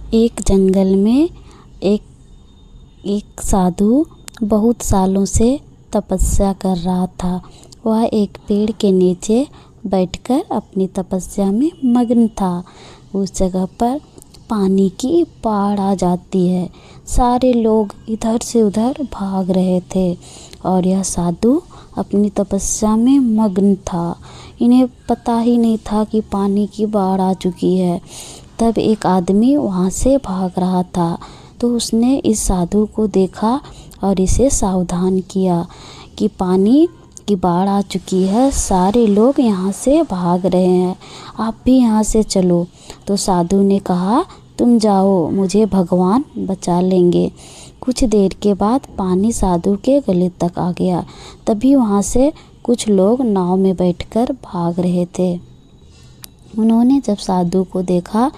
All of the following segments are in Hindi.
एक जंगल में एक साधु बहुत सालों से तपस्या कर रहा था। वह एक पेड़ के नीचे बैठकर अपनी तपस्या में मग्न था। उस जगह पर पानी की बाढ़ आ जाती है। सारे लोग इधर से उधर भाग रहे थे और यह साधु अपनी तपस्या में मग्न था। इन्हें पता ही नहीं था कि पानी की बाढ़ आ चुकी है। तब एक आदमी वहाँ से भाग रहा था, तो उसने इस साधु को देखा और इसे सावधान किया कि पानी की बाढ़ आ चुकी है, सारे लोग यहाँ से भाग रहे हैं, आप भी यहाँ से चलो। तो साधु ने कहा, तुम जाओ, मुझे भगवान बचा लेंगे। कुछ देर के बाद पानी साधु के गले तक आ गया। तभी वहाँ से कुछ लोग नाव में बैठकर भाग रहे थे। उन्होंने जब साधु को देखा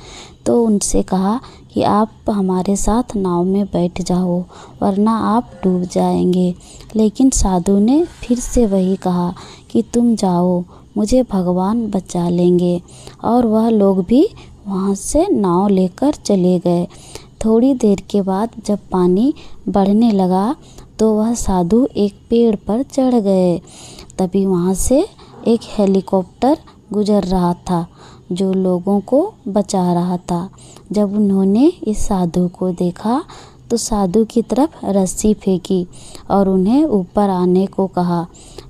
तो उनसे कहा कि आप हमारे साथ नाव में बैठ जाओ, वरना आप डूब जाएंगे। लेकिन साधु ने फिर से वही कहा कि तुम जाओ, मुझे भगवान बचा लेंगे। और वह लोग भी वहाँ से नाव लेकर चले गए। थोड़ी देर के बाद जब पानी बढ़ने लगा तो वह साधु एक पेड़ पर चढ़ गए। तभी वहाँ से एक हेलीकॉप्टर गुजर रहा था जो लोगों को बचा रहा था। जब उन्होंने इस साधु को देखा तो साधु की तरफ रस्सी फेंकी और उन्हें ऊपर आने को कहा।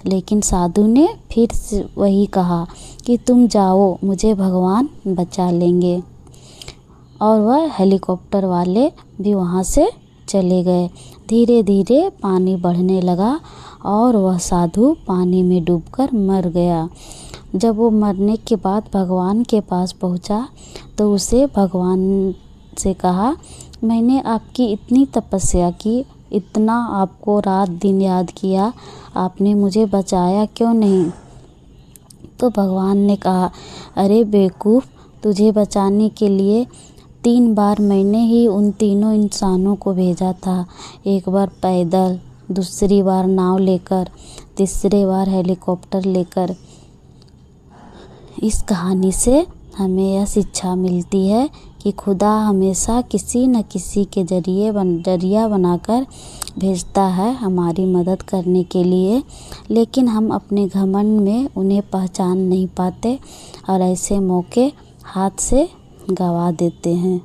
लेकिन साधु ने फिर से वही कहा कि तुम जाओ, मुझे भगवान बचा लेंगे। और वह हेलीकॉप्टर वाले भी वहाँ से चले गए। धीरे धीरे पानी बढ़ने लगा और वह साधु पानी में डूबकर मर गया। जब वो मरने के बाद भगवान के पास पहुँचा तो उसे भगवान से कहा, मैंने आपकी इतनी तपस्या की, इतना आपको रात दिन याद किया, आपने मुझे बचाया क्यों नहीं? तो भगवान ने कहा, अरे बेवकूफ़, तुझे बचाने के लिए 3 बार मैंने ही उन तीनों इंसानों को भेजा था। एक बार पैदल, दूसरी बार नाव लेकर, तीसरी बार हेलीकॉप्टर लेकर। इस कहानी से हमें यह शिक्षा मिलती है कि खुदा हमेशा किसी न किसी के जरिया बनाकर भेजता है हमारी मदद करने के लिए, लेकिन हम अपने घमंड में उन्हें पहचान नहीं पाते और ऐसे मौके हाथ से गंवा देते हैं।